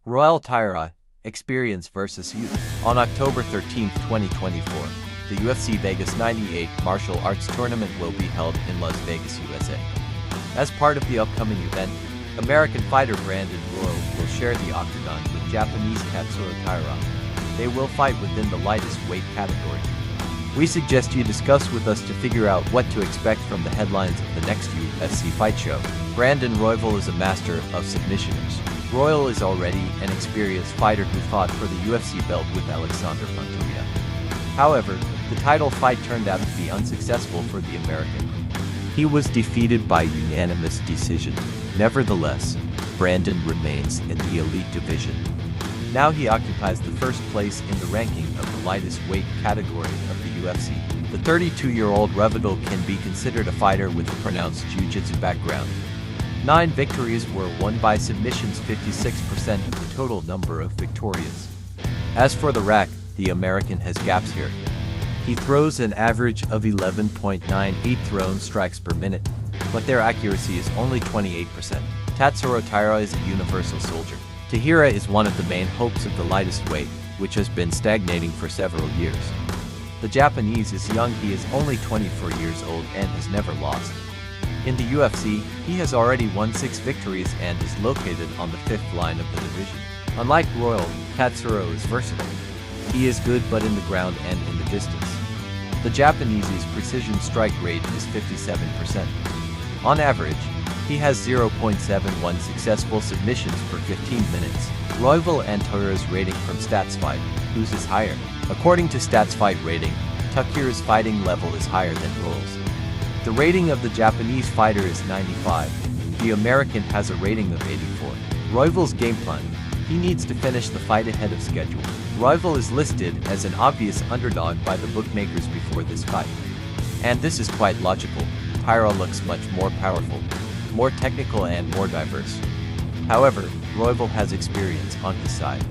Royal Taira, Experience vs. Youth. On October 13, 2024, the UFC Vegas 98 Martial Arts Tournament will be held in Las Vegas, USA. As part of the upcoming event, American fighter Brandon Royval will share the octagon with Japanese Taira. They will fight within the lightest weight category. We suggest you discuss with us to figure out what to expect from the headlines of the next UFC fight show. Brandon Royval is a master of submissions. Royval is already an experienced fighter who fought for the UFC belt with Alexander Pantoja. However, the title fight turned out to be unsuccessful for the American. He was defeated by unanimous decision. Nevertheless, Brandon remains in the elite division. Now he occupies the first place in the ranking of the lightest weight category of the UFC. The 32-year-old Royval can be considered a fighter with a pronounced jiu-jitsu background. 9 victories were won by submissions, 56% of the total number of victorious. As for the rack, the American has gaps here. He throws an average of 11.98 thrown strikes per minute, but their accuracy is only 28%. Taira is a universal soldier. Taira is one of the main hopes of the lightest weight, which has been stagnating for several years. The Japanese is young. He is only 24 years old and has never lost. In the UFC, he has already won 6 victories and is located on the 5th line of the division. Unlike Royval, Taira is versatile. He is good but in the ground and in the distance. The Japanese's precision strike rate is 57%. On average, he has 0.71 successful submissions per 15 minutes. Royval and Taira's rating from StatsFight, whose is higher. According to StatsFight rating, Taira's fighting level is higher than Royval's. The rating of the Japanese fighter is 95. The American has a rating of 84. Royval's game plan: he needs to finish the fight ahead of schedule. Royval is listed as an obvious underdog by the bookmakers before this fight. And this is quite logical. Taira looks much more powerful, more technical and more diverse. However, Royval has experience on his side.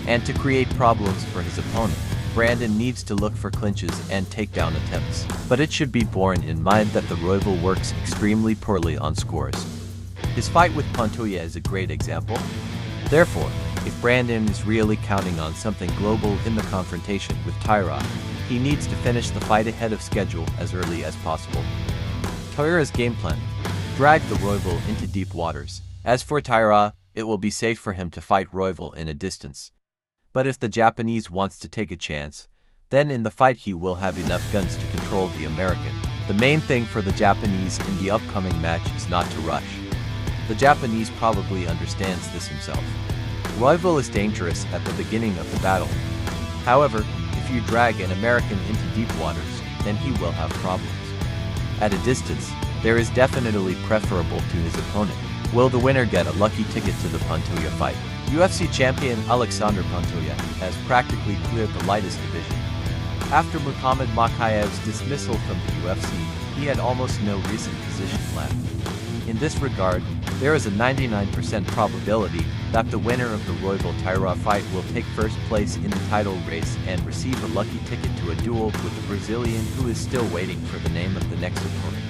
And to create problems for his opponent, Brandon needs to look for clinches and takedown attempts. But it should be borne in mind that the Royval works extremely poorly on scores. His fight with Pantoja is a great example. Therefore, if Brandon is really counting on something global in the confrontation with Taira, he needs to finish the fight ahead of schedule as early as possible. Taira's game plan: drag the Royval into deep waters. As for Taira, it will be safe for him to fight Royval in a distance. But if the Japanese wants to take a chance, then in the fight he will have enough guns to control the American. The main thing for the Japanese in the upcoming match is not to rush. The Japanese probably understands this himself. Royval is dangerous at the beginning of the battle. However, if you drag an American into deep waters, then he will have problems. At a distance, there is definitely preferable to his opponent. Will the winner get a lucky ticket to the Pantoja fight? UFC champion Alexander Pantoja has practically cleared the lightest division. After Muhammad Makayev's dismissal from the UFC, he had almost no recent positions left. In this regard, there is a 99% probability that the winner of the Royval Taira fight will take first place in the title race and receive a lucky ticket to a duel with the Brazilian who is still waiting for the name of the next opponent.